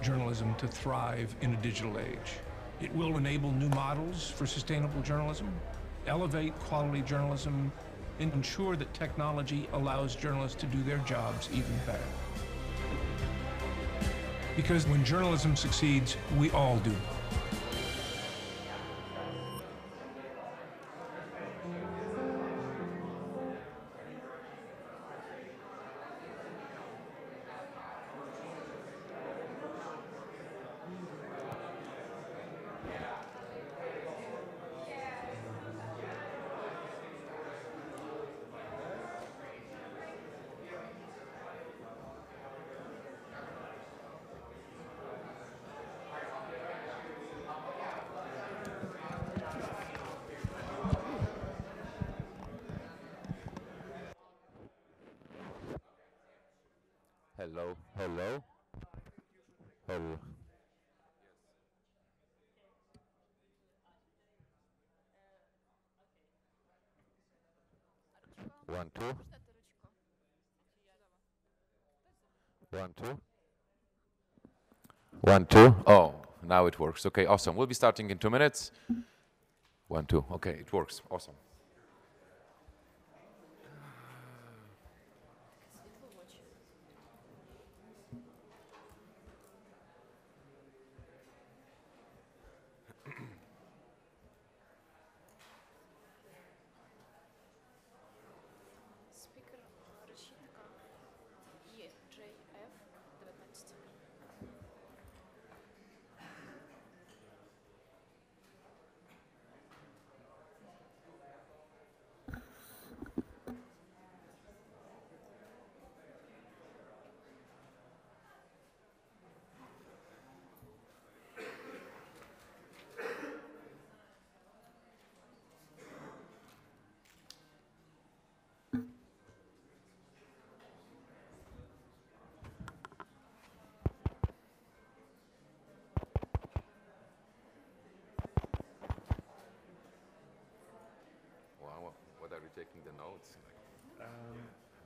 journalism to thrive in a digital age. It will enable new models for sustainable journalism, elevate quality journalism, and ensure that technology allows journalists to do their jobs even better. Because when journalism succeeds, we all do. Hello, hello, hello. 1, 2. 1, 2. 1, 2. Oh, now it works. Okay, awesome. We'll be starting in 2 minutes. 1, 2. Okay, it works. Awesome. What are you taking the notes?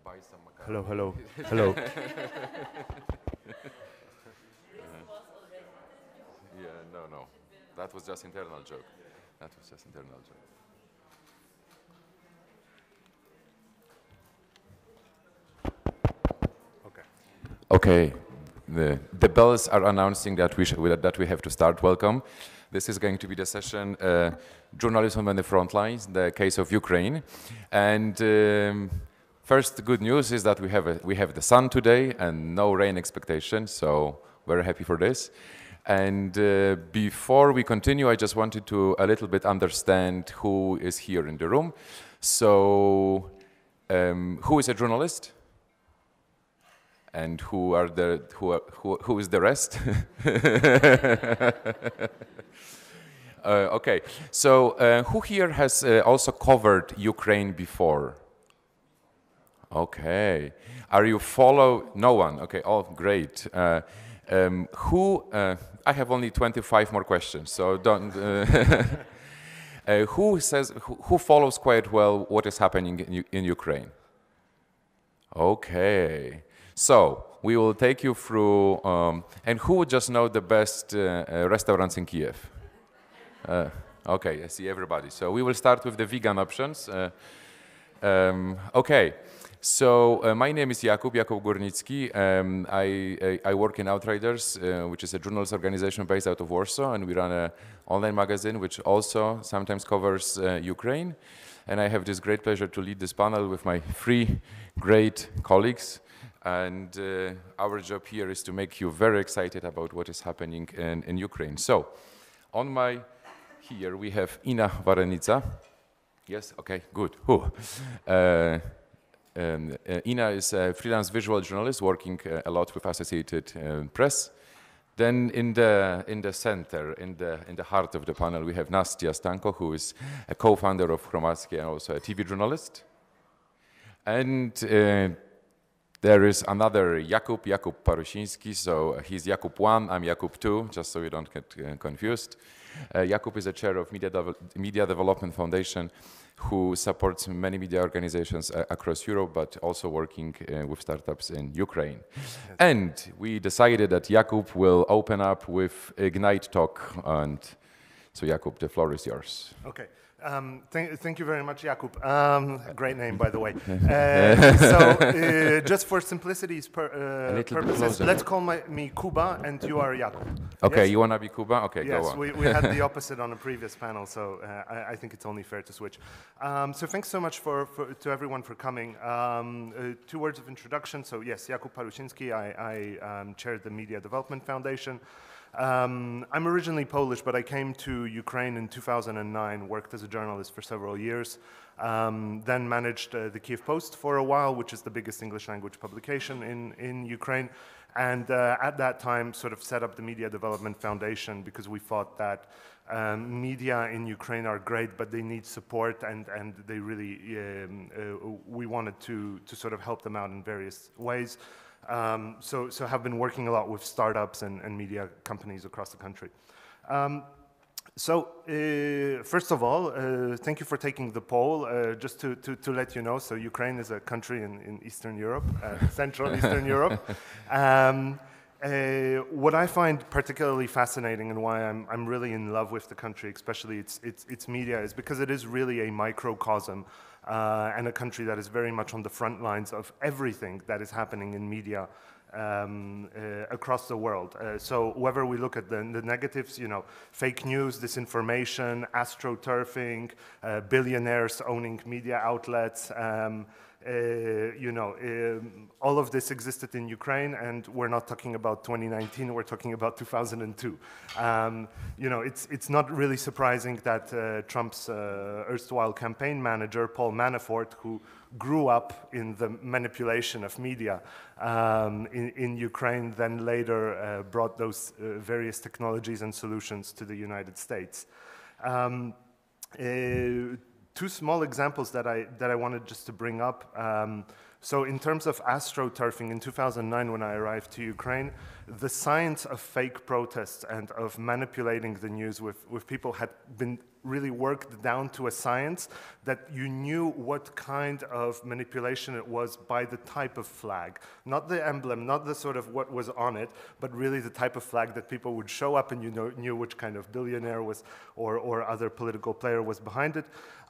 Buy some macaroni. Hello, hello, hello. Yeah, no. That was just internal joke. That was just internal joke. Okay. The bells are announcing that we have to start. Welcome. This is going to be the session, Journalism on the Front Lines, the case of Ukraine. And first good news is that we have the sun today and no rain expectation, so very happy for this. And before we continue, I just wanted to a little bit understand who is here in the room. So who is a journalist? And who is the rest? Okay, so who here has also covered Ukraine before? Okay, are you no one? Okay, oh great. I have only 25 more questions, so don't. Who follows quite well what is happening in Ukraine? Okay. So we will take you through, and who would just know the best restaurants in Kiev? Okay, I see everybody. So we will start with the vegan options. Okay, so my name is Jakub Gornicki. I work in Outriders, which is a journalist organization based out of Warsaw, and we run an online magazine which also sometimes covers Ukraine. And I have this great pleasure to lead this panel with my 3 great colleagues. And our job here is to make you very excited about what is happening in Ukraine. So, here we have Varenytsia. Yes, okay, good. Ina is a freelance visual journalist working a lot with Associated Press. Then in the center, in the heart of the panel, we have Anastasiia Stanko, who is a co-founder of Hromadske and also a TV journalist. And There is another Jakub Parusinski, so he's Jakub 1, I'm Jakub 2, just so you don't get confused. Jakub is a chair of Media Development Foundation, who supports many media organizations across Europe, but also working with startups in Ukraine. Yes. And we decided that Jakub will open up with Ignite talk, and so Jakub, the floor is yours. Okay. Thank you very much, Jakub. Great name, by the way. Just for simplicity's purposes, let's call me Kuba, and you are Jakub. Okay, yes? You want to be Kuba? Okay, yes, go on. We had the opposite on a previous panel, so I think it's only fair to switch. So thanks so much to everyone for coming. 2 words of introduction. So yes, Jakub Parusinski, I chair the Media Development Foundation. I'm originally Polish, but I came to Ukraine in 2009, worked as a journalist for several years, then managed the Kiev Post for a while, which is the biggest English language publication in Ukraine, and at that time sort of set up the Media Development Foundation because we thought that media in Ukraine are great, but they need support, and they really, we wanted to sort of help them out in various ways. So have been working a lot with startups and media companies across the country. First of all, thank you for taking the poll. Just to let you know, so Ukraine is a country in Eastern Europe, Central Eastern Europe. What I find particularly fascinating and why I'm really in love with the country, especially its media, is because it is really a microcosm and a country that is very much on the front lines of everything that is happening in media across the world. So whether we look at the negatives, you know, fake news, disinformation, astroturfing, billionaires owning media outlets, all of this existed in Ukraine, and we're not talking about 2019, we're talking about 2002. It's not really surprising that Trump's erstwhile campaign manager, Paul Manafort, who grew up in the manipulation of media in Ukraine, then later brought those various technologies and solutions to the United States. 2 small examples that I wanted just to bring up. So in terms of astroturfing, in 2009 when I arrived to Ukraine, the science of fake protests and of manipulating the news with people had been really worked down to a science that you knew what kind of manipulation it was by the type of flag. Not the emblem, not the sort of what was on it, but really the type of flag that people would show up and you knew which kind of billionaire was or other political player was behind it.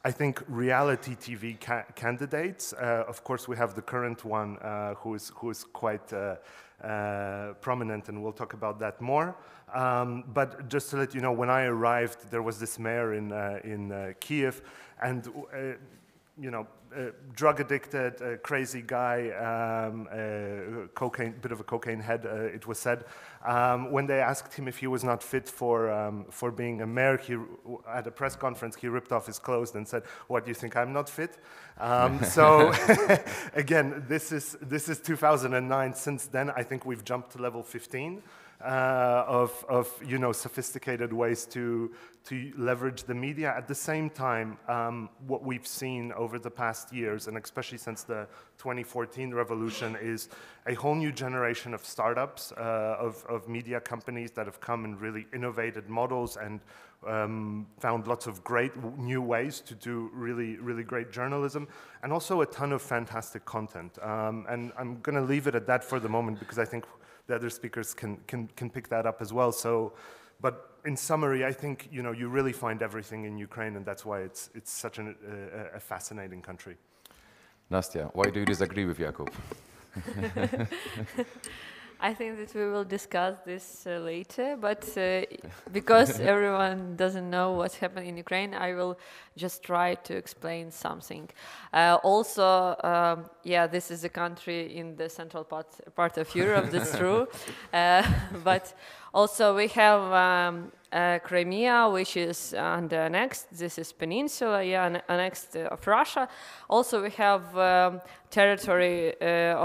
I think reality TV candidates, of course we have the current one who is quite prominent, and we'll talk about that more. But just to let you know, when I arrived, there was this mayor in Kiev, and drug addicted, crazy guy, bit of a cocaine head, it was said. When they asked him if he was not fit for being a mayor, at a press conference, he ripped off his clothes and said, "What, do you think I'm not fit?" So again, this is 2009. Since then, I think we've jumped to level 15 of sophisticated ways to leverage the media. At the same time, what we've seen over the past years, and especially since the 2014 revolution, is a whole new generation of startups, of media companies that have come and really innovated models and found lots of great new ways to do really, really great journalism, and also a ton of fantastic content. And I'm going to leave it at that for the moment, because I think the other speakers can pick that up as well. So, but in summary, I think you really find everything in Ukraine, and that's why it's such a fascinating country. Nastya, why do you disagree with Jakub? I think that we will discuss this later, but because everyone doesn't know what's happening in Ukraine, I will just try to explain something. Yeah, this is a country in the central part of Europe, that's true. But also we have Crimea, which is annexed. This is peninsula, yeah, annexed of Russia. Also, we have territory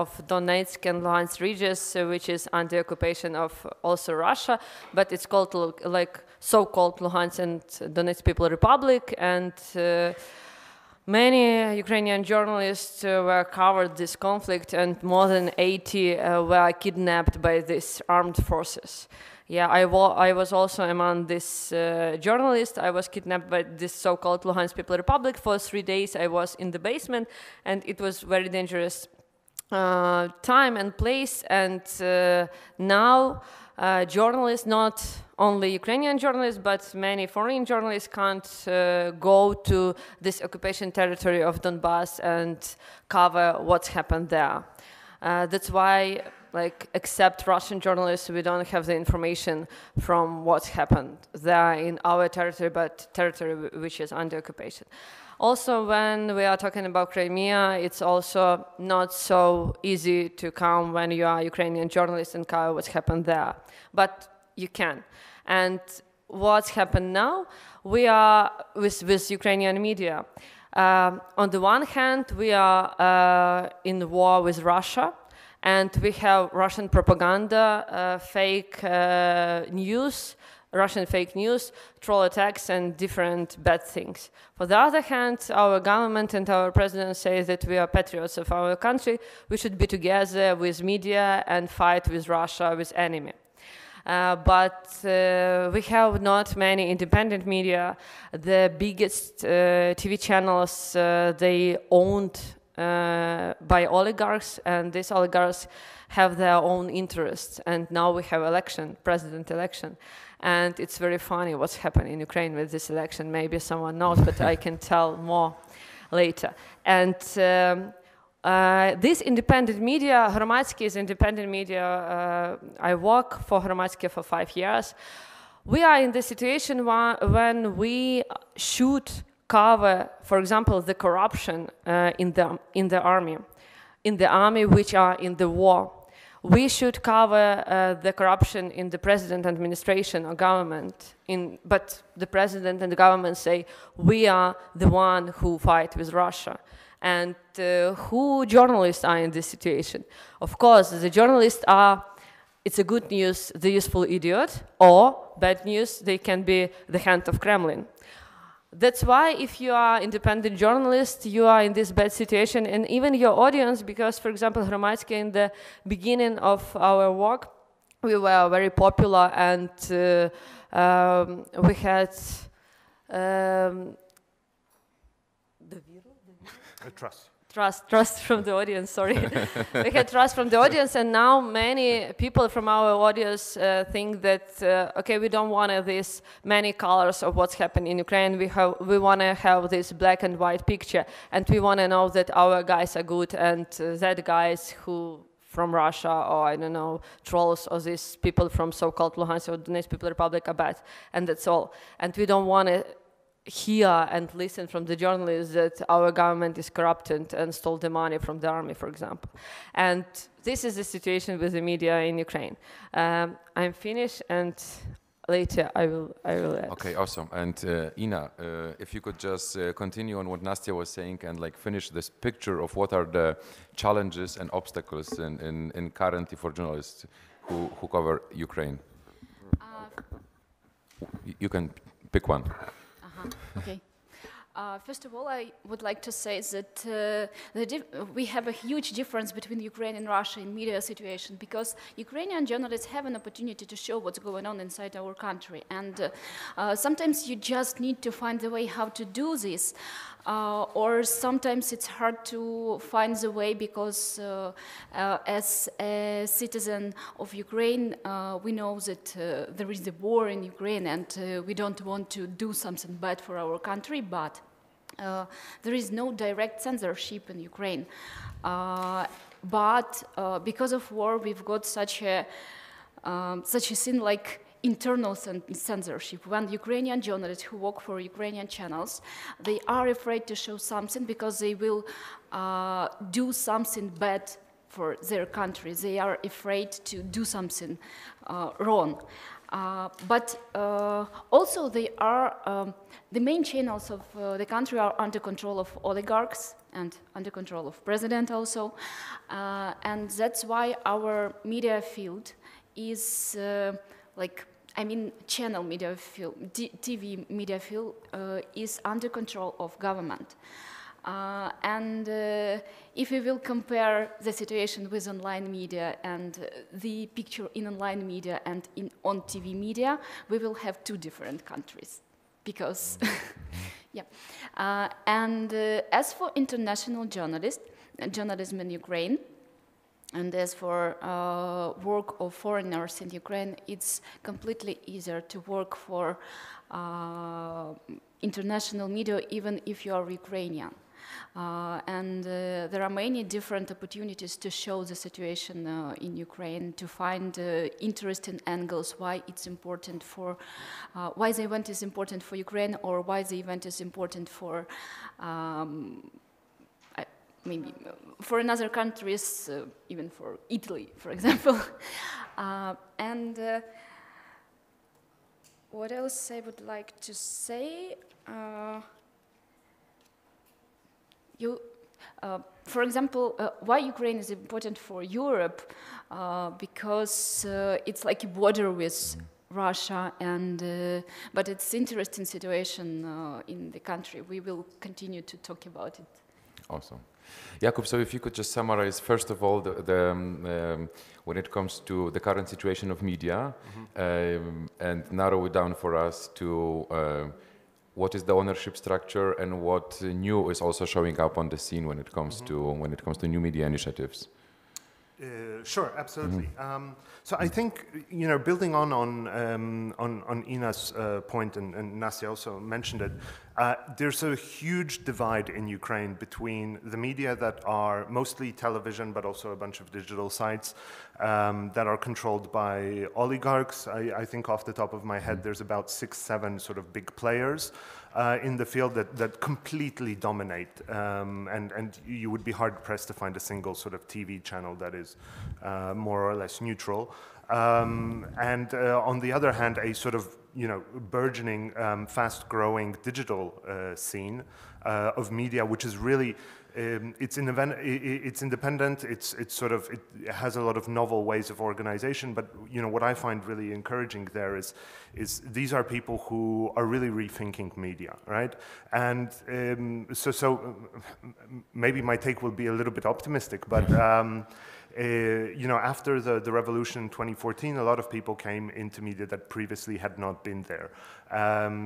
of Donetsk and Luhansk regions, which is under occupation of also Russia, but it's called like so-called Luhansk and Donetsk People Republic, and Many Ukrainian journalists were covered this conflict, and more than 80 were kidnapped by these armed forces. Yeah, I was also among this journalists. I was kidnapped by this so-called Luhansk People Republic. For 3 days I was in the basement, and it was very dangerous time and place. And now journalists, not only Ukrainian journalists, but many foreign journalists can't go to this occupation territory of Donbass and cover what's happened there. That's why, like, except Russian journalists, we don't have the information from what's happened there in our territory, but territory which is under occupation. Also, when we are talking about Crimea, it's also not so easy to come when you are a Ukrainian journalist and cover what's happened there. But you can. And what's happened now, we are with Ukrainian media. On the one hand, we are in war with Russia, and we have Russian propaganda, fake news, Russian fake news, troll attacks, and different bad things. For the other hand, our government and our president say that we are patriots of our country. We should be together with media and fight with Russia, with enemy. But we have not many independent media. The biggest TV channels, they owned by oligarchs, and these oligarchs have their own interests. And now we have election, president election. And it's very funny what's happening in Ukraine with this election. Maybe someone knows, but I can tell more later. And this independent media, Hromadske is independent media. I work for Hromadske for 5 years. We are in the situation when we should cover, for example, the corruption in the army which are in the war. We should cover the corruption in the president administration or government. But the president and the government say, we are the one who fight with Russia. And who journalists are in this situation? Of course, the journalists are, it's a good news, the useful idiot, or bad news, they can be the hand of Kremlin. That's why if you are independent journalist, you are in this bad situation, and even your audience, because, for example, Hromadske, in the beginning of our work, we were very popular, and we had trust from the audience, sorry. We had trust from the audience, and now many people from our audience think that, okay, we don't want these many colors of what's happening in Ukraine. We want to have this black and white picture, and we want to know that our guys are good, and that guys who from Russia, or I don't know, trolls, or these people from so-called Luhansk or Donetsk People Republic are bad, and that's all. And we don't want to hear and listen from the journalists that our government is corrupted and stole the money from the army, for example. And this is the situation with the media in Ukraine. I'm finished, and later I will add. Okay, awesome. And Ina, if you could just continue on what Nastya was saying and like finish this picture of what are the challenges and obstacles in currently for journalists who cover Ukraine. You can pick one. Okay. First of all, I would like to say that we have a huge difference between Ukraine and Russia in media situation, because Ukrainian journalists have an opportunity to show what's going on inside our country. And sometimes you just need to find the way how to do this. Or sometimes it's hard to find the way because as a citizen of Ukraine, we know that there is a war in Ukraine, and we don't want to do something bad for our country, but there is no direct censorship in Ukraine. But because of war, we've got such a thing like internal censorship. When Ukrainian journalists who work for Ukrainian channels, they are afraid to show something because they will do something bad for their country. They are afraid to do something wrong. But also they are, the main channels of the country are under control of oligarchs and under control of president also. And that's why our media field is channel media field, TV media field is under control of government. And if we will compare the situation with online media and the picture in online media and on TV media, we will have two different countries. Because, yeah. And as for international journalism in Ukraine, and as for work of foreigners in Ukraine, it's completely easier to work for international media, even if you are Ukrainian. And there are many different opportunities to show the situation in Ukraine, to find interesting angles, why it's important for, why the event is important for Ukraine, or why the event is important for maybe for another countries, even for Italy, for example. And what else I would like to say? For example, why Ukraine is important for Europe? Because it's like a border with Russia, and but it's interesting situation in the country. We will continue to talk about it. Awesome. Jakub, so if you could just summarize, first of all, when it comes to the current situation of media, and narrow it down for us to what is the ownership structure and what new is also showing up on the scene when it comes to new media initiatives. Sure, absolutely. So I think, you know, building on Ina's point, and Nastia also mentioned it, there's a huge divide in Ukraine between the media that are mostly television, but also a bunch of digital sites that are controlled by oligarchs. I think off the top of my head, there's about 6-7 sort of big players in the field that completely dominate, and you would be hard-pressed to find a single sort of TV channel that is more or less neutral. And on the other hand, a sort of, you know, burgeoning, fast-growing digital scene of media, which is really it's independent. It has a lot of novel ways of organization. But you know what I find really encouraging there is these are people who are really rethinking media, right? And so maybe my take will be a little bit optimistic, but. You know, after the revolution in 2014, a lot of people came into media that previously had not been there.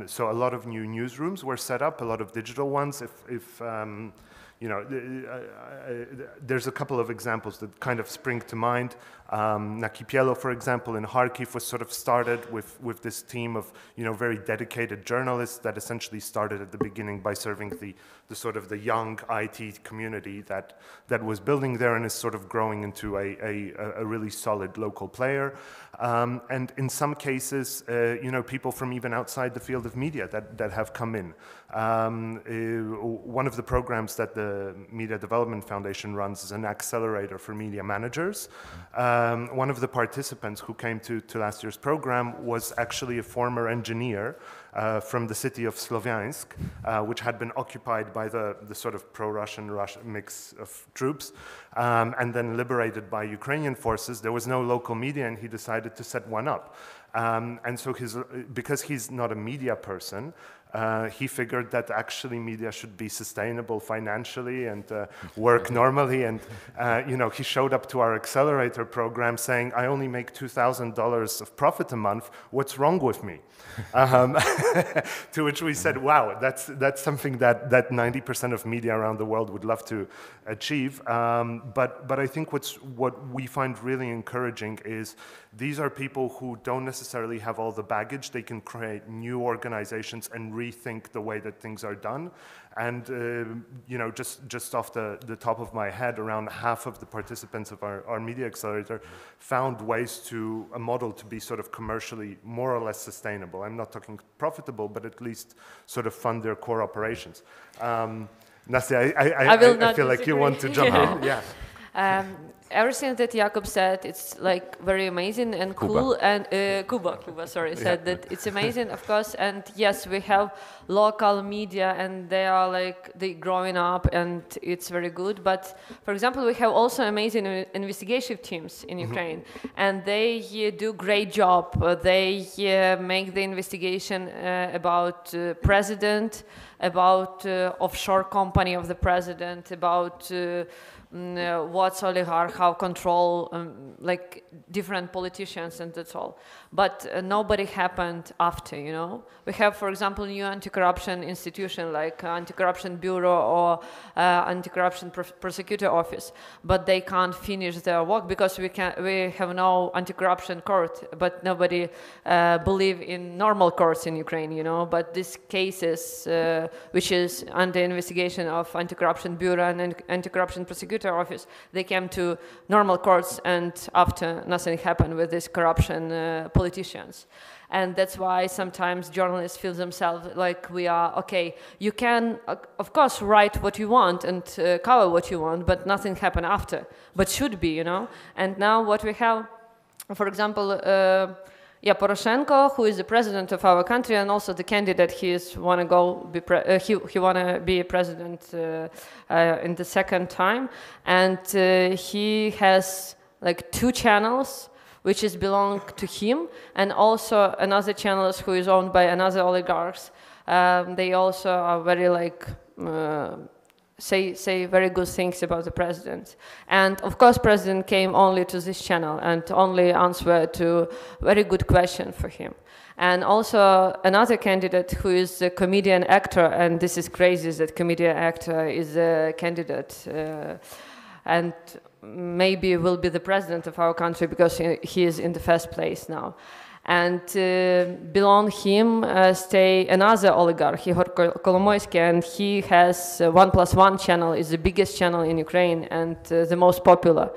So a lot of new newsrooms were set up, a lot of digital ones. If you know, there's a couple of examples that kind of spring to mind. Nakipielo, for example, in Kharkiv was sort of started with this team of, you know, very dedicated journalists that essentially started at the beginning by serving the sort of the young IT community that was building there, and is sort of growing into a really solid local player. And in some cases, you know, people from even outside the field of media that have come in. One of the programs that the Media Development Foundation runs is an accelerator for media managers. One of the participants who came to last year's program was actually a former engineer from the city of Sloviansk, which had been occupied by the sort of pro-Russian mix of troops, and then liberated by Ukrainian forces. There was no local media, and he decided to set one up. And so because he's not a media person, he figured that actually media should be sustainable financially and work normally. And you know, he showed up to our accelerator program saying, "I only make $2,000 of profit a month. What's wrong with me?" To which we said, "Wow, that's something that 90% of media around the world would love to achieve." But I think what we find really encouraging is these are people who don't necessarily have all the baggage. They can create new organizations and rethink the way that things are done. And you know, just off the top of my head, around half of the participants of our media accelerator found ways to a model to be sort of commercially more or less sustainable. I'm not talking profitable, but at least sort of fund their core operations. Nastia, I feel like you want to jump in. Yeah. Everything that Jakub said, it's like very amazing and cool. And Kuba, sorry, said that it's amazing, of course. And yes, we have local media, and they are like they growing up, and it's very good. But for example, we have also amazing investigative teams in Ukraine, and they do great job. They make the investigation about president, about offshore company of the president, about what's oligarch, how control like different politicians, and that's all. But nobody happened after, you know. We have, for example, new anti-corruption institution like anti-corruption bureau or anti-corruption prosecutor office, but they can't finish their work because we have no anti-corruption court, but nobody believe in normal courts in Ukraine, you know. But these cases, which is under investigation of anti-corruption bureau and anti-corruption prosecutor office, they came to normal courts, and after nothing happened with these corruption politicians. And that's why sometimes journalists feel themselves like we are, okay, you can, of course, write what you want and cover what you want, but nothing happened after, but should be, you know. And now what we have, for example, Poroshenko, who is the president of our country and also the candidate, he want to be president in the second time, and he has like 2 channels which is belong to him, and also another channels who is owned by another oligarchs. They also are very like say very good things about the president. And of course, president came only to this channel and only answered to very good question for him. And also another candidate who is a comedian actor, and this is crazy that comedian actor is a candidate, and maybe will be the president of our country because he is in the first place now. And below him stay another oligarch, Hromadske, and he has 1+1 channel, is the biggest channel in Ukraine and the most popular.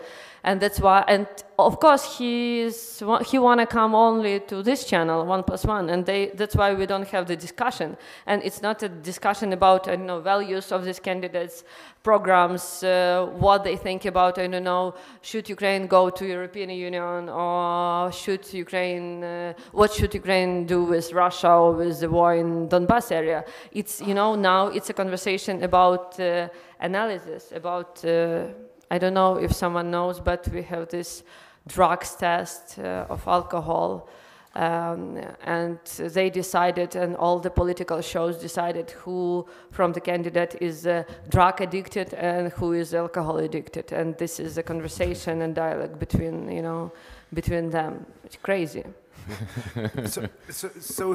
And that's why, and of course he want to come only to this channel, 1+1, and that's why we don't have the discussion. And it's not a discussion about, I don't know, values of these candidates, programs, what they think about, I don't know, should Ukraine go to European Union, or should Ukraine, what should Ukraine do with Russia or with the war in Donbass area? It's, you know, now it's a conversation about analysis, about I don't know if someone knows, but we have this drugs test of alcohol, and they decided, and all the political shows decided who from the candidate is drug addicted and who is alcohol addicted, and this is a conversation and dialogue between, you know, between them. It's crazy. So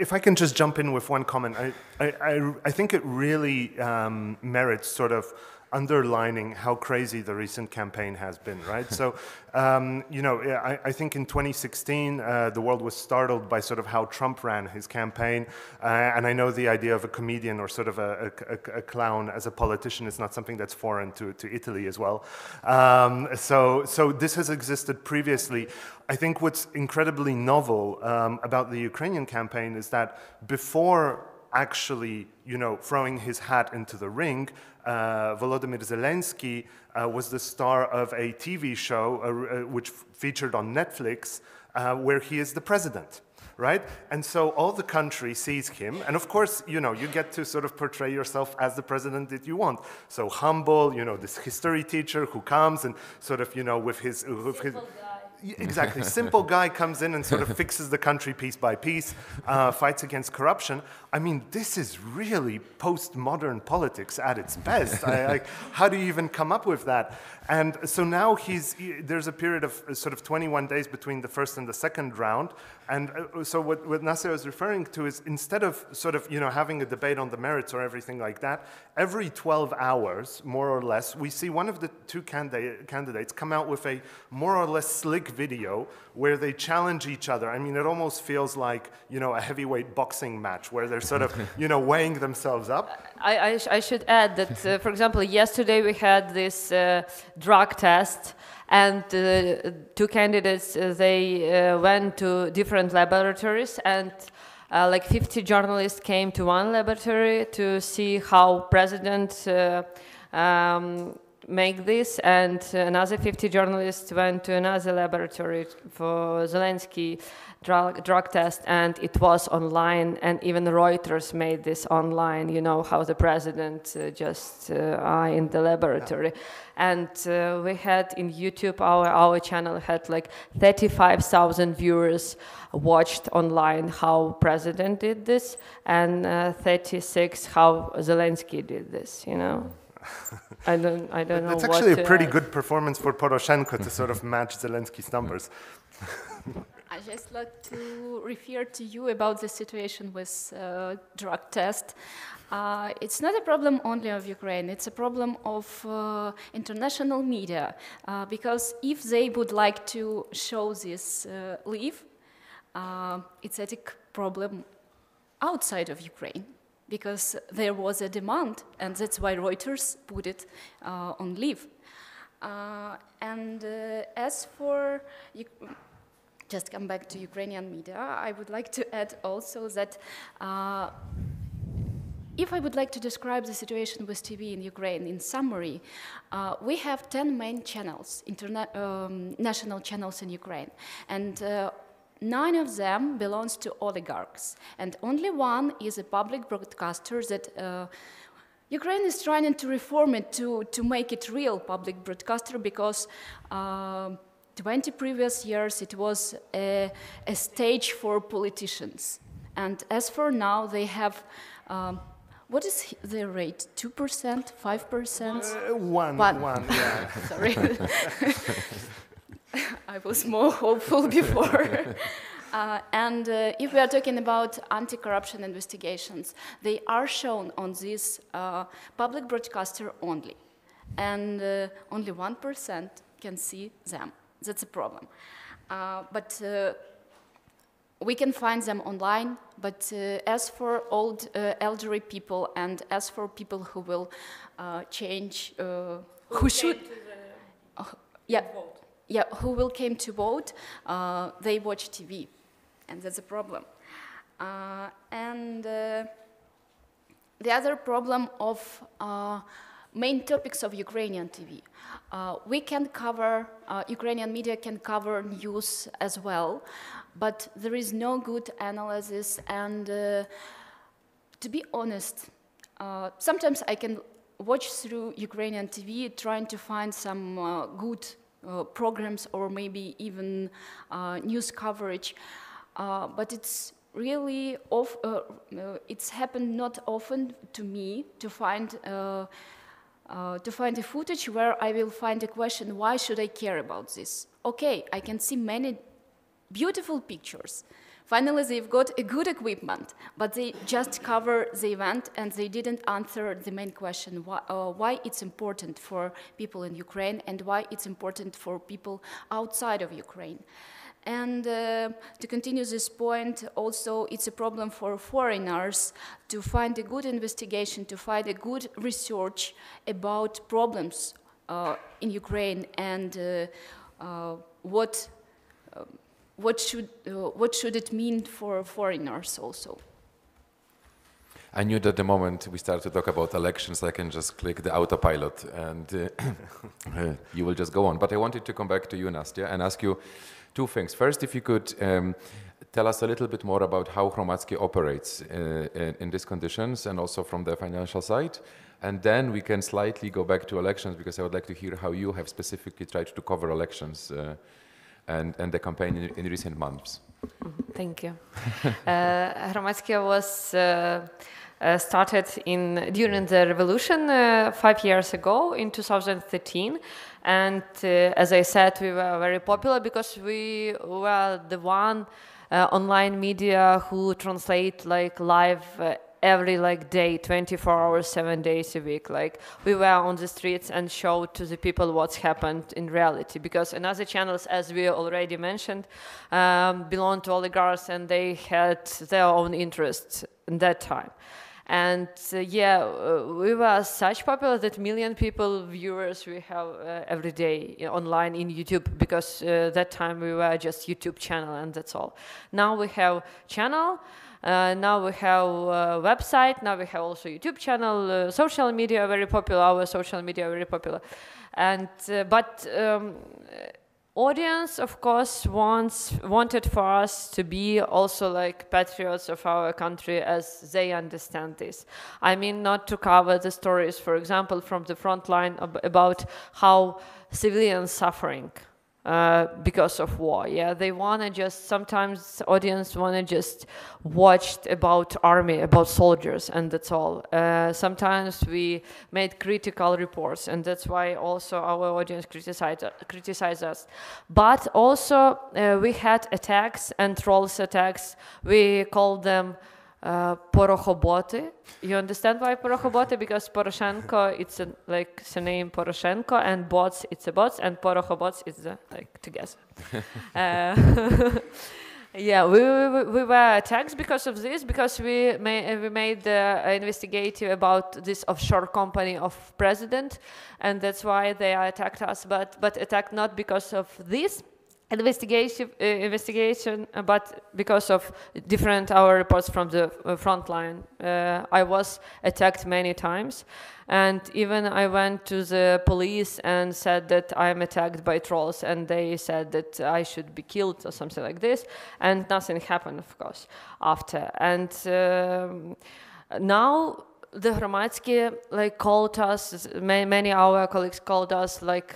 if I can just jump in with one comment, I think it really merits sort of underlining how crazy the recent campaign has been, right? So, you know, I think in 2016, the world was startled by sort of how Trump ran his campaign. And I know the idea of a comedian or sort of a clown as a politician is not something that's foreign to Italy as well. So this has existed previously. I think what's incredibly novel about the Ukrainian campaign is that before actually, you know, throwing his hat into the ring, Volodymyr Zelensky was the star of a TV show which featured on Netflix where he is the president, right? And so all the country sees him, and of course, you know, you get to sort of portray yourself as the president that you want. So humble, you know, this history teacher who comes and sort of, you know, with his exactly. Simple guy comes in and sort of fixes the country piece by piece, fights against corruption. I mean, this is really postmodern politics at its best. How do you even come up with that? And so now there's a period of sort of 21 days between the first and the second round. And so what Nasser is referring to is, instead of sort of, you know, having a debate on the merits or everything like that, every 12 hours, more or less, we see one of the 2 candidates come out with a more or less slick video where they challenge each other. I mean, it almost feels like, you know, a heavyweight boxing match where they're sort of, you know, weighing themselves up. I should add that, for example, yesterday we had this drug test, and 2 candidates, they went to different laboratories, and like 50 journalists came to one laboratory to see how president make this, and another 50 journalists went to another laboratory for Zelensky drug test, and it was online, and even Reuters made this online. You know how the president just are in the laboratory. And we had in YouTube, our channel had like 35,000 viewers watched online how president did this, and 36 how Zelensky did this, you know. I don't know. That's actually a pretty good performance for Poroshenko to sort of match Zelensky's numbers. I just like to refer to you about the situation with drug test. It's not a problem only of Ukraine, it's a problem of international media, because if they would like to show this leave, it's a problem outside of Ukraine, because there was a demand, and that's why Reuters put it on leave. As for just come back to Ukrainian media, I would like to add also that if I would like to describe the situation with TV in Ukraine in summary, we have 10 main channels, national channels in Ukraine, and 9 of them belongs to oligarchs, and only one is a public broadcaster that Ukraine is trying to reform it to make it real public broadcaster, because 20 previous years it was a stage for politicians. And as for now, they have, what is their rate? 2%, 5%? One, yeah. Sorry. I was more hopeful before. If we are talking about anti-corruption investigations, they are shown on this public broadcaster only. And only 1% can see them. That's a problem. But we can find them online, but as for old elderly people and as for people who will change, who should, who will came to vote, they watch TV, and that's a problem. The other problem of main topics of Ukrainian TV. We can cover, Ukrainian media can cover news as well, but there is no good analysis, and to be honest, sometimes I can watch through Ukrainian TV trying to find some good programs or maybe even news coverage, but it's really it's happened not often to me to find a footage where I will find a question, why should I care about this? Okay, I can see many beautiful pictures. Finally, they've got a good equipment, but they just cover the event and they didn't answer the main question, why it's important for people in Ukraine and why it's important for people outside of Ukraine. And to continue this point, also it's a problem for foreigners to find a good investigation, to find a good research about problems in Ukraine and what should it mean for foreigners also. I knew that the moment we start to talk about elections, I can just click the autopilot and you will just go on. But I wanted to come back to you, Nastya, and ask you two things. First, if you could tell us a little bit more about how Hromadske operates in these conditions and also from the financial side. And then we can slightly go back to elections, because I would like to hear how you have specifically tried to cover elections and the campaign in recent months. Thank you. Hromadske was started during the revolution 5 years ago in 2013. And as I said, we were very popular because we were the one online media who translate like live every day, 24 hours, 7 days a week. Like we were on the streets and showed to the people what's happened in reality. Because another channels, as we already mentioned, belong to oligarchs and they had their own interests in that time. And we were such popular that million people viewers we have every day online in YouTube, because that time we were just YouTube channel and that's all. Now we have channel, now we have website, now we have also YouTube channel, social media very popular, our social media very popular. And audience, of course, wanted for us to be also like patriots of our country as they understand this. I mean, not to cover the stories, for example, from the front line about how civilians suffering because of war. Yeah, they want to just, sometimes audience want to just watch about army, about soldiers, and that's all. Sometimes we made critical reports, and that's why also our audience criticize us. But also we had attacks and trolls attacks. We called them Porokhoboty. You understand why Porokhoboty? Because Poroshenko, it's like surname Poroshenko, and bots, it's a bots, and Porokhobots is like together. Yeah, we were attacked because of this, because we made investigative about this offshore company of president, and that's why they attacked us. But attacked not because of this investigation, but because of different our reports from the front line. I was attacked many times, and even I went to the police and said that I'm attacked by trolls, and they said that I should be killed or something like this, and nothing happened, of course, after. And now the Hromadske like called us, many our colleagues called us like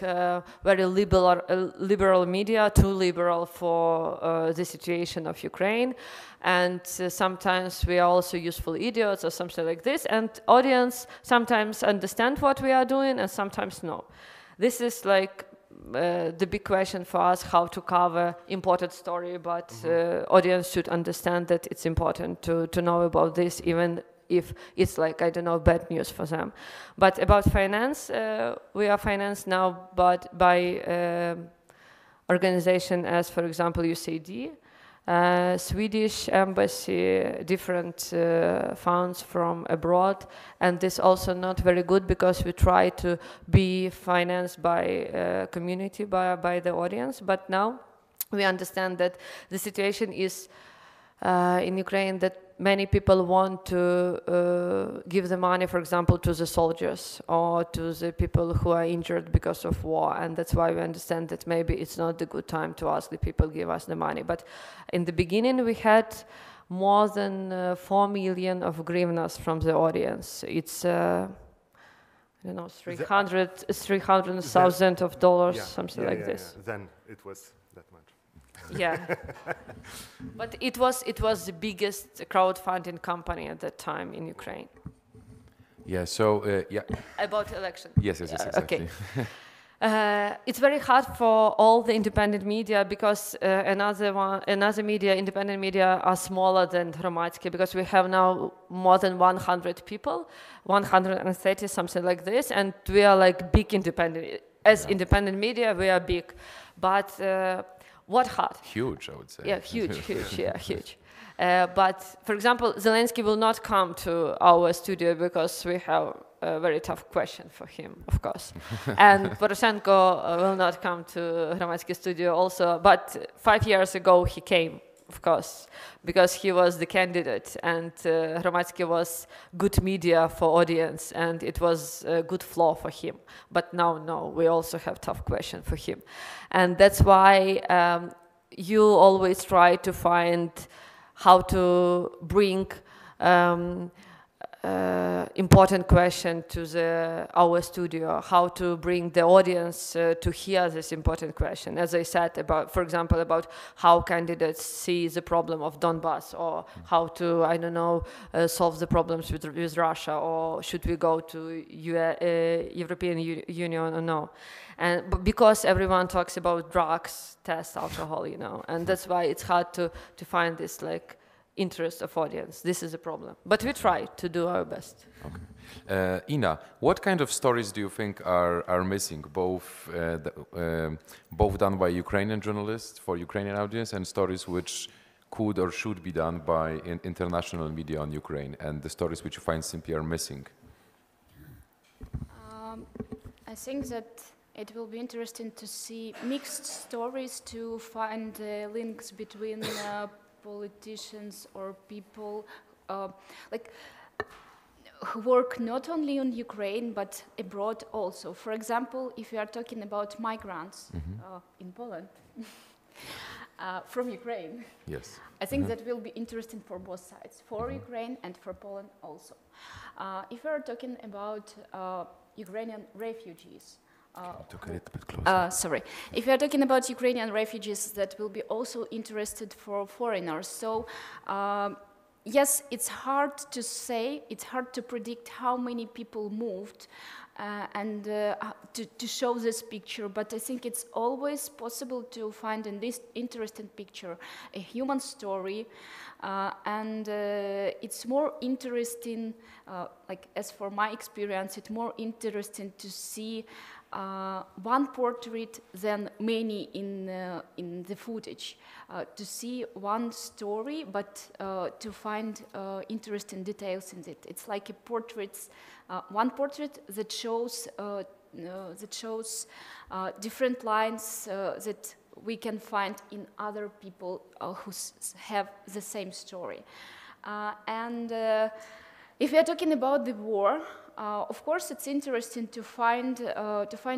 very liberal media, too liberal for the situation of Ukraine, and sometimes we are also useful idiots or something like this, and audience sometimes understand what we are doing and sometimes no. This is like the big question for us, how to cover important story, but audience should understand that it's important to know about this, even if it's like, I don't know, bad news for them. But about finance, we are financed now but by organization as, for example, USAID, Swedish embassy, different funds from abroad, and this also not very good because we try to be financed by community, by the audience, but now we understand that the situation is in Ukraine that many people want to give the money, for example, to the soldiers or to the people who are injured because of war, and that's why we understand that maybe it's not the good time to ask the people give us the money. But in the beginning we had more than 4 million of hryvnias from the audience. It's I don't know, 300,000 of dollars, something like this. Then it was that much. Yeah, but it was the biggest crowdfunding company at that time in Ukraine. Yeah. So yeah. About election. Yes. Exactly. Okay. It's very hard for all the independent media because independent media are smaller than Hromadske, because we have now more than 100 people, 130, something like this, and we are like big independent. As independent media, we are big, but. What hard? Huge, I would say. Yeah, huge, yeah, huge. But, for example, Zelensky will not come to our studio because we have a very tough question for him, of course. And Poroshenko will not come to Hromadske studio also. But 5 years ago he came, of course, because he was the candidate, and Hromadske was good media for audience, and it was a good flow for him. But now, no, we also have tough question for him. And that's why you always try to find how to bring important question to our studio, how to bring the audience to hear this important question. As I said, about, for example, about how candidates see the problem of Donbass, or how to, I don't know, solve the problems with Russia, or should we go to European Union or no. And because everyone talks about drugs, tests, alcohol, you know, and that's why it's hard to find this like interest of audience. This is a problem, but we try to do our best. Okay. Ina, what kind of stories do you think are missing, both done by Ukrainian journalists for Ukrainian audience, and stories which could or should be done by international media on Ukraine, and the stories which you find simply are missing? I think that it will be interesting to see mixed stories, to find links between politicians or people like who work not only on Ukraine but abroad also. For example, if you are talking about migrants in Poland from Ukraine, yes, I think that will be interesting for both sides, for Ukraine and for Poland also. If we are talking about Ukrainian refugees, talk a little bit closer. sorry. If we are talking about Ukrainian refugees, that will be also interested for foreigners. So, yes, it's hard to say, it's hard to predict how many people moved and to show this picture, but I think it's always possible to find in this interesting picture a human story, and it's more interesting, like as for my experience, it's more interesting to see one portrait than many in the footage, to see one story, but to find interesting details in it. It's like a one portrait that shows different lines that we can find in other people who have the same story. And if we are talking about the war, of course, it's interesting to find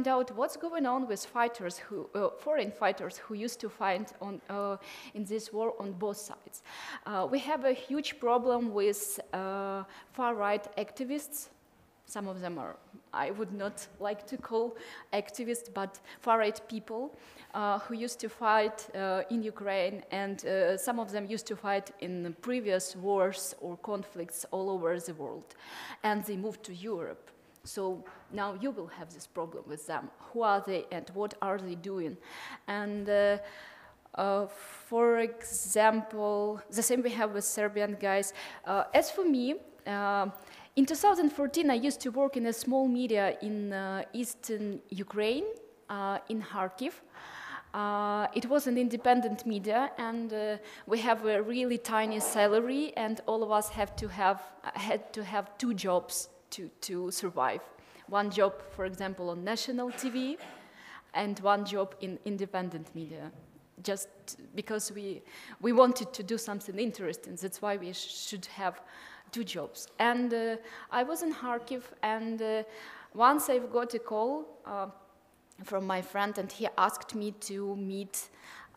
out what's going on with fighters, foreign fighters who used to fight in this war on both sides. We have a huge problem with far-right activists. Some of them are, I would not like to call activists, but far-right people who used to fight in Ukraine, and some of them used to fight in previous wars or conflicts all over the world. And they moved to Europe. So now you will have this problem with them. Who are they and what are they doing? And for example, the same we have with Serbian guys. As for me, in 2014, I used to work in a small media in eastern Ukraine, in Kharkiv. It was an independent media, and we have a really tiny salary, and all of us had to have 2 jobs to survive. One job, for example, on national TV, and one job in independent media. Just because we wanted to do something interesting, that's why we should have 2 jobs. And I was in Kharkiv, and once I got a call from my friend, and he asked me to meet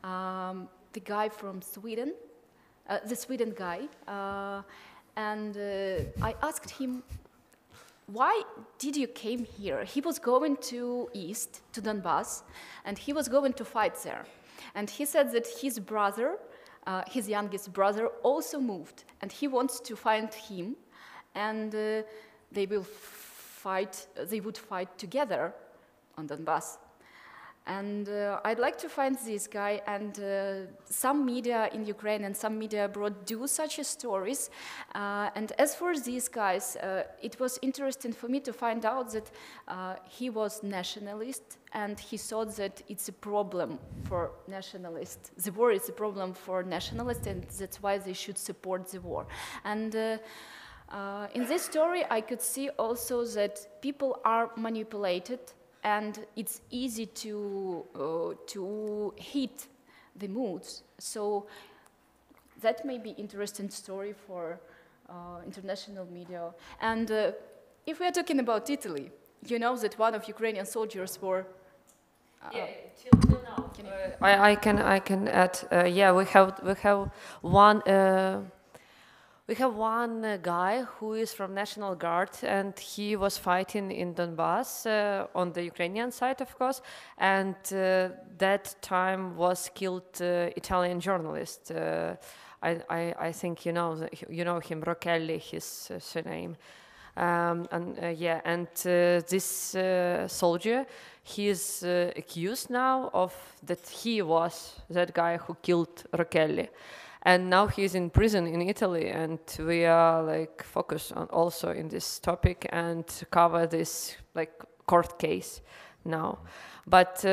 the guy from Sweden, the Sweden guy, and I asked him, why did you came here? He was going to East, to Donbass, and he was going to fight there. And he said that his brother, his youngest brother, also moved, and he wants to find him, and they would fight together on Donbass. And I'd like to find this guy, and some media in Ukraine and some media abroad do such stories. And as for these guys, it was interesting for me to find out that he was nationalist, and he thought that it's a problem for nationalists. The war is a problem for nationalists, and that's why they should support the war. And in this story, I could see also that people are manipulated, and it's easy to hit the moods. So that may be interesting story for international media. And if we are talking about Italy, you know that one of Ukrainian soldiers were. Yeah, till now. I can add. Yeah, we have one. We have one guy who is from National Guard, and he was fighting in Donbass on the Ukrainian side, of course, and that time was killed Italian journalist. I think you know him, Rocchelli, his surname. This soldier, he is accused now of that he was that guy who killed Rocchelli. And now he's in prison in Italy, and we are like focused on also in this topic and cover this like court case now. But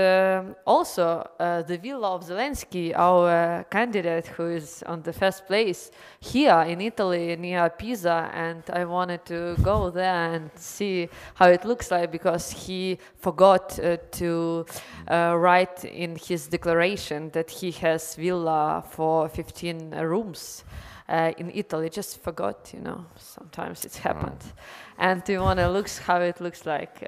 also the villa of Zelensky, our candidate who is on the first place here in Italy near Pisa, and I wanted to go there and see how it looks like, because he forgot to write in his declaration that he has villa for 15 rooms. In Italy, just forgot, you know, sometimes it's happened. And we want to look how it looks like,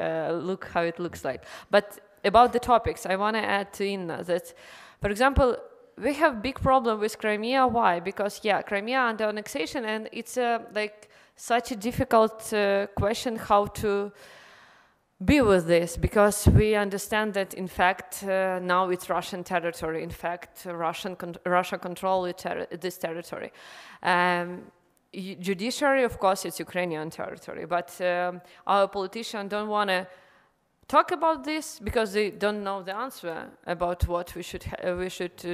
But about the topics, I want to add to Inna that, for example, we have big problem with Crimea. Why? Because, yeah, Crimea under annexation, and it's like such a difficult question how to be with this, because we understand that in fact now it's Russian territory. In fact, Russia controls this territory. Judiciary, of course, it's Ukrainian territory, but our politicians don't want to talk about this because they don't know the answer about what we should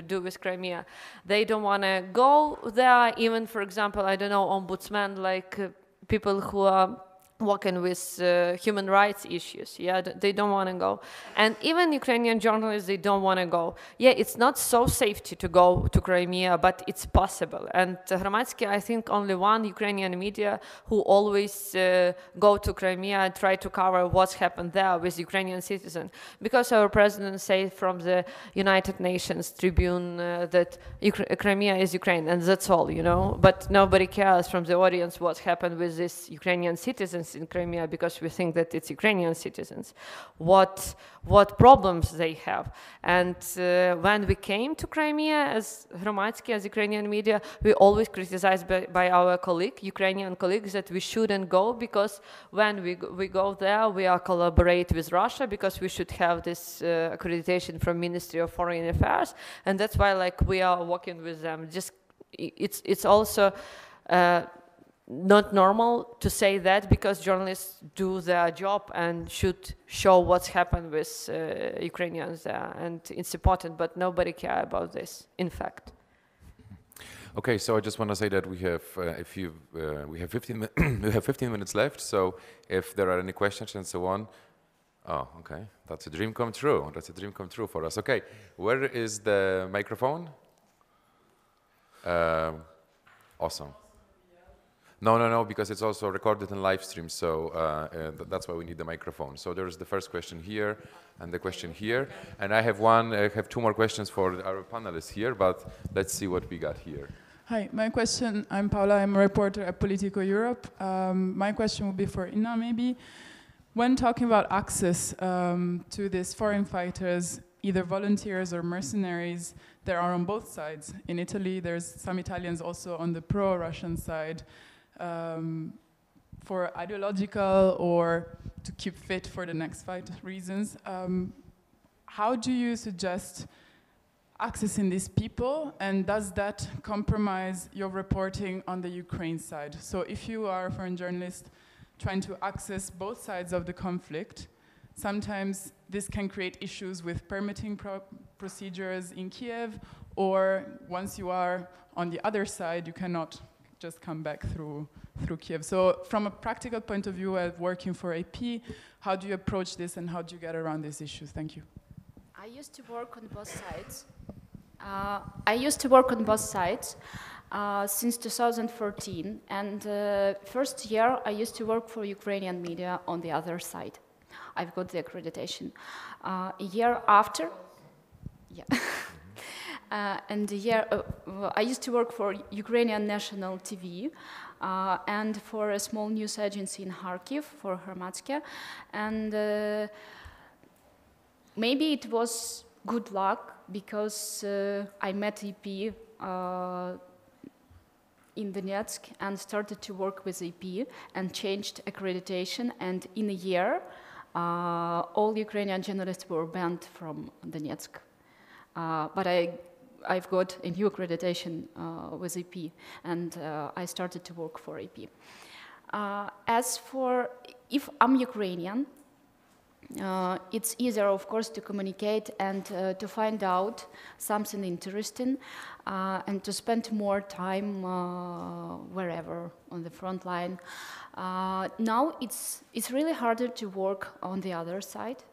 do with Crimea. They don't want to go there. Even, for example, I don't know, ombudsman, like people who are working with human rights issues, yeah, they don't want to go. And even Ukrainian journalists, they don't want to go. Yeah, it's not so safety to go to Crimea, but it's possible. And Hromadske, I think only one Ukrainian media who always go to Crimea and try to cover what's happened there with Ukrainian citizens. Because our president said from the United Nations Tribune that Crimea is Ukraine, and that's all, you know. But nobody cares from the audience what happened with these Ukrainian citizens in Crimea, because we think that it's Ukrainian citizens, what problems they have. And when we came to Crimea as Hromadske, as Ukrainian media, we always criticized by our Ukrainian colleagues, that we shouldn't go, because when we go there, we are collaborate with Russia, because we should have this accreditation from Ministry of Foreign Affairs, and that's why, like, we are working with them. Just it's also not normal to say that, because journalists do their job and should show what's happened with Ukrainians there, and it's important, but nobody cares about this, in fact. Okay, so I just want to say that we have we have 15 minutes left. So if there are any questions and so on, oh, okay, that's a dream come true. That's a dream come true for us. Okay, where is the microphone? Awesome. No, because it's also recorded and live stream, so that's why we need the microphone. So there's the first question here, and the question here, and I have two more questions for our panelists here, but let's see what we got here. Hi, my question, I'm Paula, I'm a reporter at Politico Europe. My question will be for Inna, maybe. When talking about access to these foreign fighters, either volunteers or mercenaries, there are on both sides. In Italy, there's some Italians also on the pro-Russian side, for ideological or to keep fit for the next fight reasons. How do you suggest accessing these people, and does that compromise your reporting on the Ukraine side? So if you are a foreign journalist trying to access both sides of the conflict, sometimes this can create issues with permitting procedures in Kiev, or once you are on the other side, you cannot just come back through Kiev. So from a practical point of view, working for AP, how do you approach this and how do you get around these issues? Thank you. I used to work on both sides. Since 2014, and first year I used to work for Ukrainian media on the other side. I've got the accreditation. A year after, yeah. And the year, I used to work for Ukrainian national TV and for a small news agency in Kharkiv for Hromadske. And maybe it was good luck because I met EP in Donetsk and started to work with EP and changed accreditation. And in a year, all Ukrainian journalists were banned from Donetsk. But I've got a new accreditation with EP, and I started to work for EP. As for if I'm Ukrainian, it's easier, of course, to communicate and to find out something interesting and to spend more time wherever, on the front line. Now it's really harder to work on the other side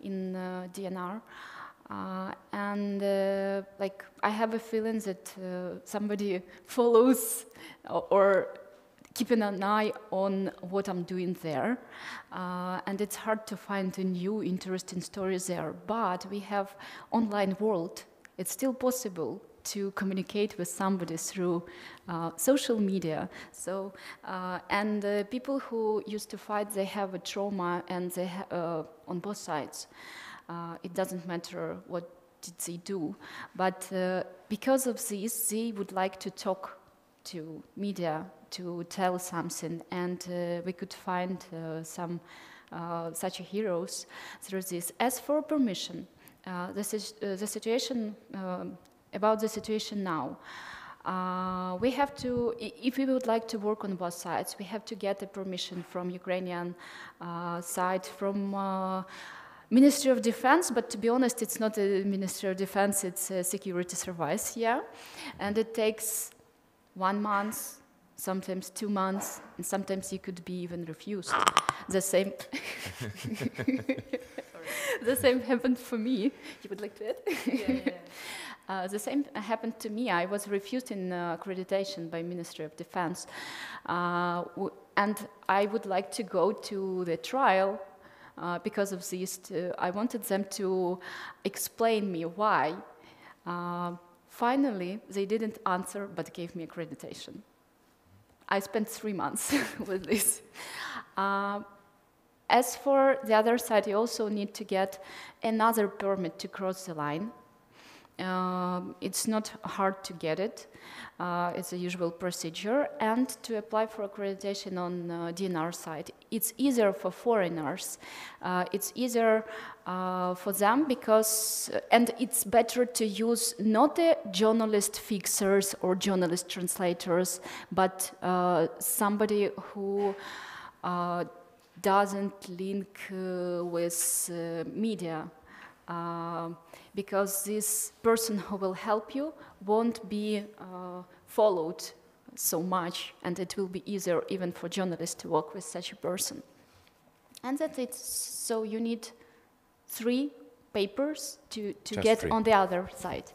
in DNR. Like I have a feeling that somebody follows or keeping an eye on what I'm doing there, and it's hard to find a new interesting stories there. But we have online world. It's still possible to communicate with somebody through social media. So and people who used to fight, they have a trauma, and they on both sides. It doesn't matter what did they do, but because of this, they would like to talk to media to tell something, and we could find some such heroes through this. As for permission, the situation about the situation now, we have to, if we would like to work on both sides, we have to get a permission from Ukrainian side, from Ministry of Defense, but to be honest, it's not a Ministry of Defense, it's a security service, yeah, and it takes 1 month, sometimes 2 months, and sometimes you could be even refused. The same, the same happened for me. You would like to add? Yeah. The same happened to me. I was refused in accreditation by Ministry of Defense, and I would like to go to the trial. Because of this, I wanted them to explain me why. Finally, they didn't answer, but gave me accreditation. I spent 3 months with this. As for the other side, you also need to get another permit to cross the line. It's not hard to get it. It's a usual procedure. And to apply for accreditation on DNR side, it's easier for foreigners. It's easier for them because, and it's better to use not the journalist fixers or journalist translators, but somebody who doesn't link with media. Because this person who will help you won't be followed so much, and it will be easier even for journalists to work with such a person. And that's it. So you need 3 papers to get 3 on the other side.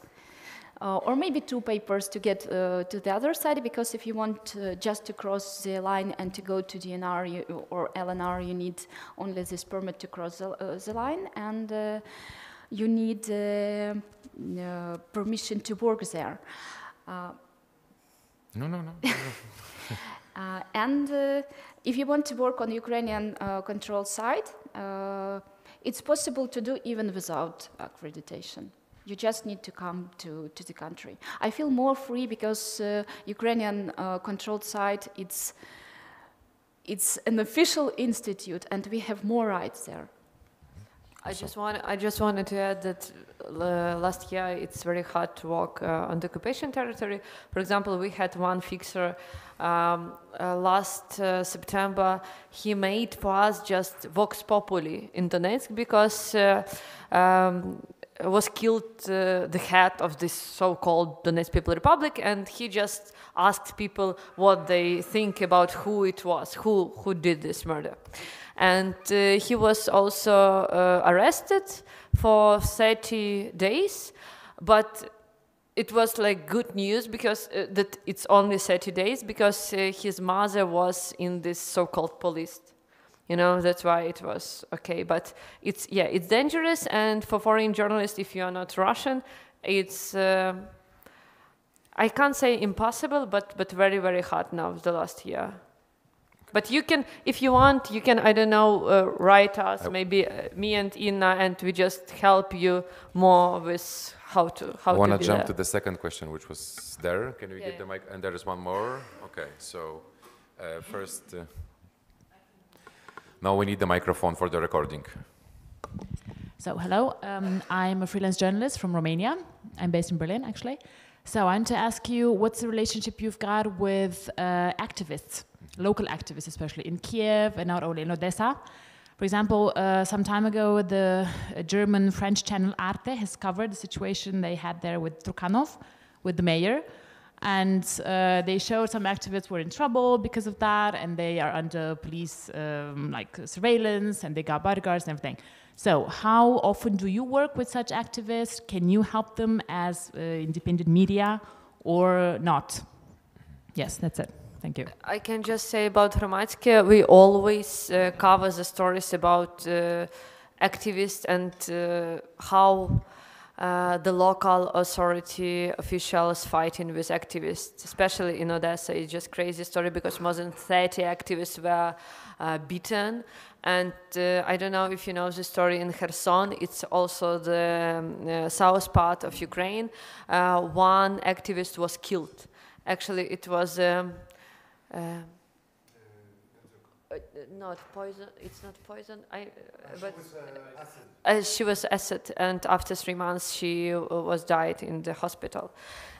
Or maybe 2 papers to get to the other side, because if you want just to cross the line and to go to DNR or LNR, you need only this permit to cross the line, and you need permission to work there. No. And if you want to work on Ukrainian control side, it's possible to do even without accreditation. You just need to come to the country. I feel more free because Ukrainian controlled site, it's an official institute, and we have more rights there. I just wanted to add that last year it's very hard to work on the occupation territory. For example, we had one fixer last September. He made for us just Vox Populi in Donetsk because was killed the head of this so-called Donetsk People Republic, and he just asked people what they think about who it was, who did this murder. And he was also arrested for 30 days, but it was like good news because that it's only 30 days because his mother was in this so-called police. You know, that's why it was okay. But it's dangerous, and for foreign journalists, if you are not Russian, it's I can't say impossible, but very, very hard now the last year. But you can, if you want, you can, I don't know, write us, maybe me and Inna, and we just help you more with how to I want to jump to the second question, which was there. Can we get the mic? And there is one more. Okay, so first, now we need the microphone for the recording. So hello, I'm a freelance journalist from Romania. I'm based in Berlin, actually. So I want to ask you, what's the relationship you've got with activists? Local activists, especially in Kiev and not only in Odessa. For example, some time ago, the German-French channel Arte has covered the situation they had there with Trukhanov, with the mayor. and they showed some activists were in trouble because of that, and they are under police like surveillance, and they got bodyguards and everything. So how often do you work with such activists? Can you help them as independent media or not? Yes, that's it. Thank you. I can just say about Hromadske, we always cover the stories about activists and how the local authority officials fighting with activists, especially in Odessa. It's just crazy story because more than 30 activists were beaten. And I don't know if you know the story in Kherson. It's also the south part of Ukraine. One activist was killed. Actually, it was not poison. It's not poison. She was acid, and after 3 months, she was died in the hospital.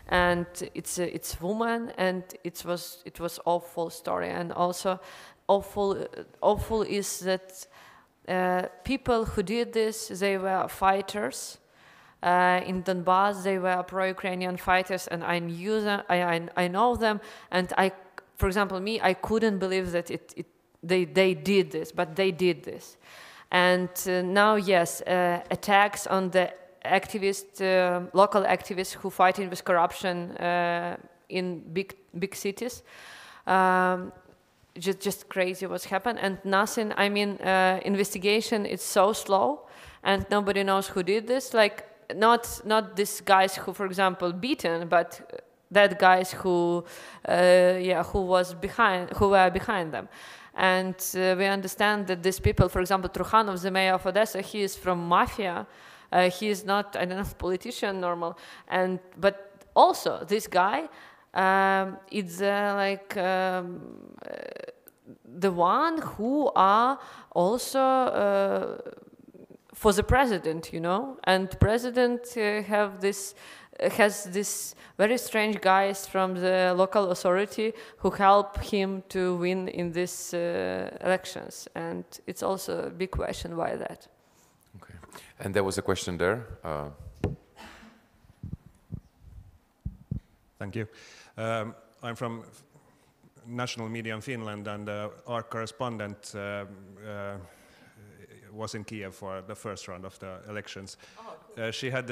And it's woman, and it was awful story. And also, awful is that people who did this, they were fighters. In Donbass, they were pro-Ukrainian fighters, and I knew them. I know them, and for example, me, I couldn't believe that they did this, but they did this. And now, yes, attacks on the local activists who fighting with corruption in big cities. Just crazy what's happened, and nothing. I mean, investigation is so slow, and nobody knows who did this. Like not these guys who, for example, beaten, but that guys who were behind them. And we understand that these people, for example, Trukhanov, the mayor of Odessa, he is from mafia. He is not, I don't know, politician normal. But also this guy, it's the one who are also for the president, you know, and president has this very strange guys from the local authority who help him to win in these elections, and it's also a big question why that. Okay, and there was a question there. Thank you. I'm from national media in Finland, and our correspondent was in Kiev for the first round of the elections. Oh, cool. She had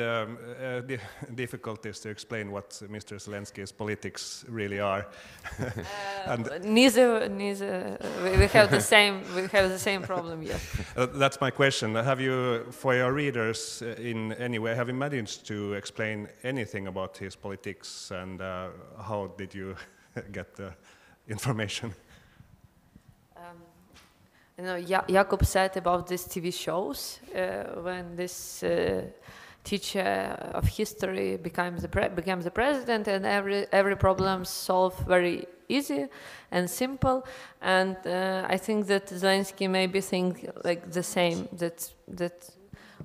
difficulties to explain what Mr. Zelensky's politics really are. Neither. We have the same. We have the same problem. Yes. That's my question. Have you, for your readers, in any way, have you managed to explain anything about his politics, and how did you get the information? You know, Jakub said about these TV shows when this teacher of history becomes the president, and every problem solved very easy and simple. And I think that Zelensky maybe think like the same, that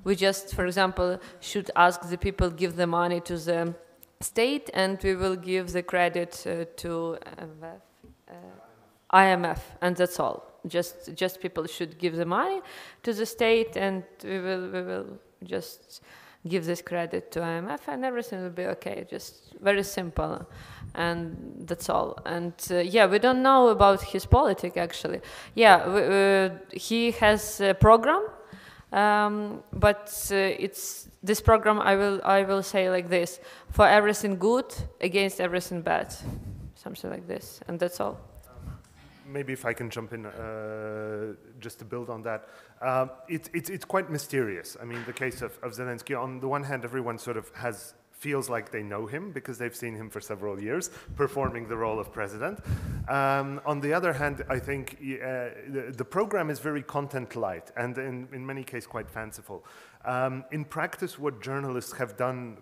we just, for example, should ask the people give the money to the state, and we will give the credit to IMF, and that's all. Just people should give the money to the state, and we will just give this credit to IMF, and everything will be okay. Just very simple, and that's all. And yeah, we don't know about his politics actually. Yeah, he has a program, but it's this program. I will say like this: for everything good, against everything bad, something like this, and that's all. Maybe if I can jump in just to build on that. It's quite mysterious. I mean, the case of Zelensky, on the one hand, everyone sort of feels like they know him because they've seen him for several years performing the role of president. On the other hand, I think the program is very content light and in many cases quite fanciful. In practice, what journalists have done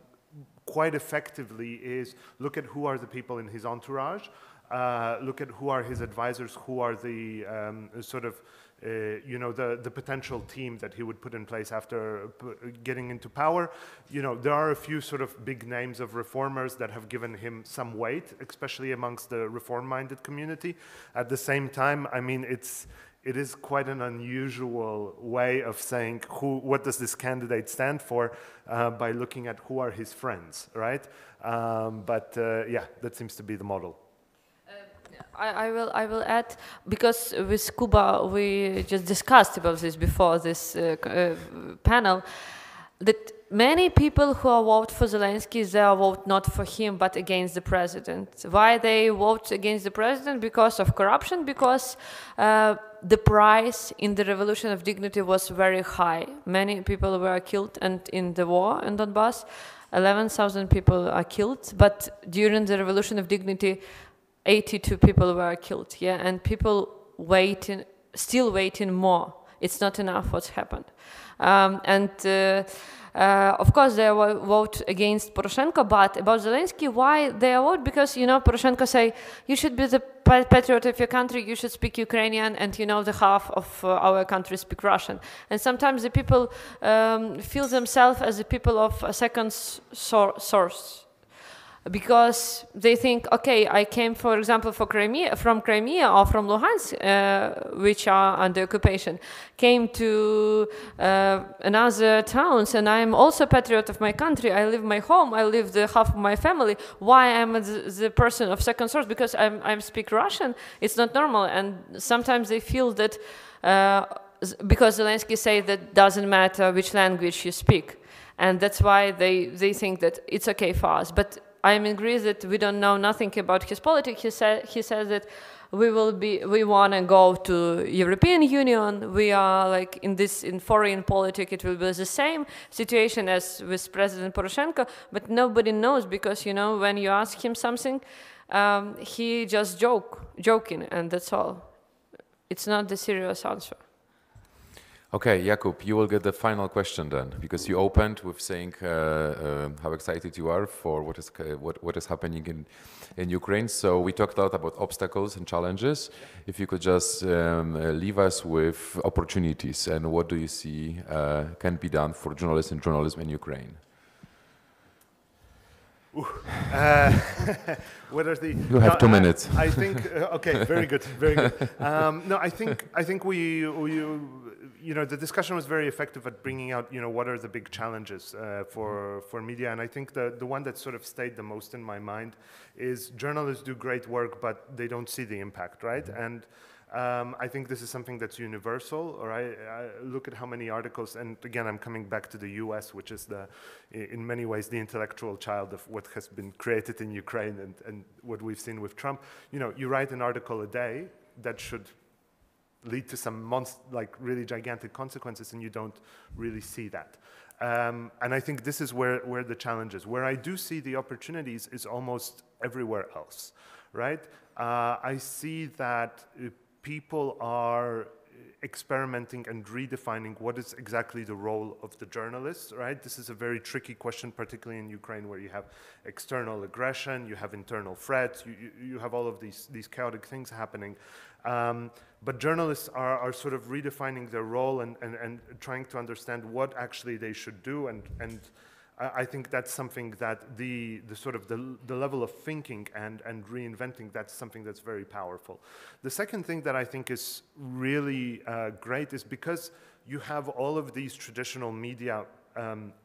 quite effectively is look at who are the people in his entourage, look at who are his advisors, who are the the potential team that he would put in place after getting into power. You know, there are a few sort of big names of reformers that have given him some weight, especially amongst the reform-minded community. At the same time, I mean, it is quite an unusual way of saying what does this candidate stand for by looking at who are his friends, right? Yeah, that seems to be the model. I will add, because with Kuba we just discussed about this before this panel, that many people who are vote for Zelensky, they are vote not for him but against the president. Why they vote against the president? Because of corruption, because the price in the Revolution of Dignity was very high. Many people were killed, and in the war in Donbass, 11,000 people are killed, but during the Revolution of Dignity, 82 people were killed, yeah, and people still waiting more. It's not enough what's happened. Of course, they vote against Poroshenko, but about Zelensky, why they vote? Because, you know, Poroshenko say, you should be the patriot of your country, you should speak Ukrainian, and, you know, the half of our country speak Russian. And sometimes the people feel themselves as the people of a second source. Because they think, okay, I came, for example, from Crimea or from Luhansk, which are under occupation, came to another towns, and I'm also a patriot of my country. I live my home, I live the half of my family. Why I'm the person of second source? Because I speak Russian. It's not normal, and sometimes they feel that because Zelensky say that doesn't matter which language you speak, and that's why they think that it's okay for us. But I'm in Greece that we don't know nothing about his politics. He says that we want to go to European Union. We are like in foreign politics, it will be the same situation as with President Poroshenko, but nobody knows, because, you know, when you ask him something, he just joking, and that's all. It's not the serious answer. Okay, Jakub, you will get the final question then, because you opened with saying how excited you are for what is happening in Ukraine. So we talked a lot about obstacles and challenges. If you could just leave us with opportunities, and what do you see can be done for journalists and journalism in Ukraine? What are the? You have 2 minutes. I think okay, very good, very good. No, I think we you know, the discussion was very effective at bringing out, you know, what are the big challenges for media, and I think the one that sort of stayed the most in my mind is journalists do great work, but they don't see the impact, right? And I think this is something that's universal, or I look at how many articles, and again, I'm coming back to the US, which is in many ways the intellectual child of what has been created in Ukraine and what we've seen with Trump. You know, you write an article a day that should lead to some like really gigantic consequences, and you don't really see that. And I think this is where the challenge is. Where I do see the opportunities is almost everywhere else, right? I see that people are experimenting and redefining what is exactly the role of the journalist, right? This is a very tricky question, particularly in Ukraine, where you have external aggression, you have internal threats, you have all of these chaotic things happening. But journalists are sort of redefining their role and trying to understand what actually they should do, and I think that's something that the level of thinking and reinventing, that's something that's very powerful. The second thing that I think is really great is because you have all of these traditional media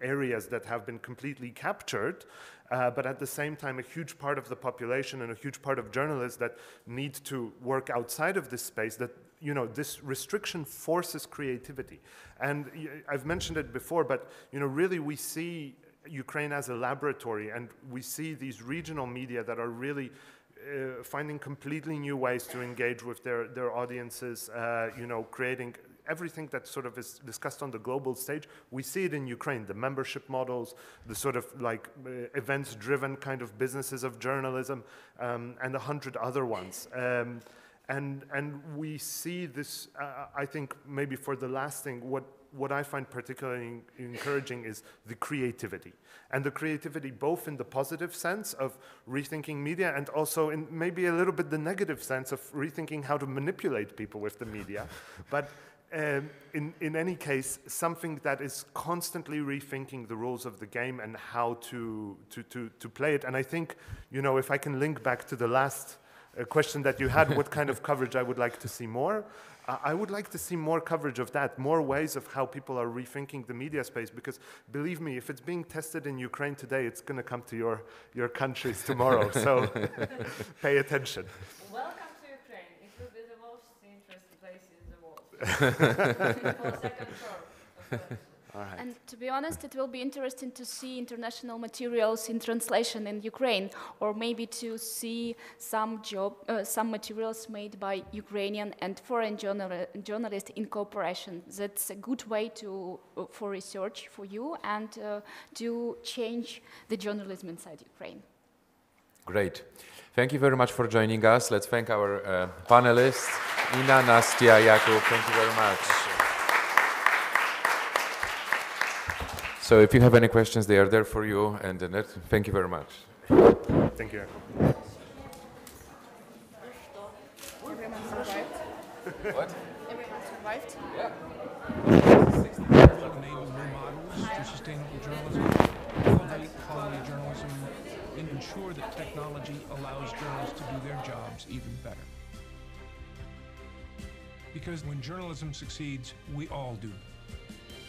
areas that have been completely captured, but at the same time a huge part of the population and a huge part of journalists that need to work outside of this space, that, you know, this restriction forces creativity. And I've mentioned it before, but, you know, really we see Ukraine as a laboratory, and we see these regional media that are really finding completely new ways to engage with their audiences, you know, creating everything that sort of is discussed on the global stage. We see it in Ukraine, the membership models, the sort of like events-driven kind of businesses of journalism, and 100 other ones. And we see this, I think maybe for the last thing, what I find particularly encouraging is the creativity. And the creativity both in the positive sense of rethinking media, and also in maybe a little bit the negative sense of rethinking how to manipulate people with the media. But in any case, something that is constantly rethinking the rules of the game and how to play it. And I think, you know, if I can link back to the last question that you had, what kind of coverage I would like to see more. I would like to see more coverage of that, more ways of how people are rethinking the media space, because believe me, if it's being tested in Ukraine today, it's going to come to your countries tomorrow, so pay attention. Welcome to Ukraine. It will be the most interesting place in the world. For second term, of course. All right. And to be honest, it will be interesting to see international materials in translation in Ukraine, or maybe to see some materials made by Ukrainian and foreign journalists in cooperation. That's a good way for research for you and to change the journalism inside Ukraine. Great. Thank you very much for joining us. Let's thank our panelists, Ina, Nastia, Jakub. Thank you very much. So if you have any questions, they are there for you. And thank you very much. Thank you. Everyone survived. What? Everyone survived. Yeah. Will enable new models for sustainable journalism, elevate quality journalism, and ensure that technology allows journalists to do their jobs even better. Because when journalism succeeds, we all do.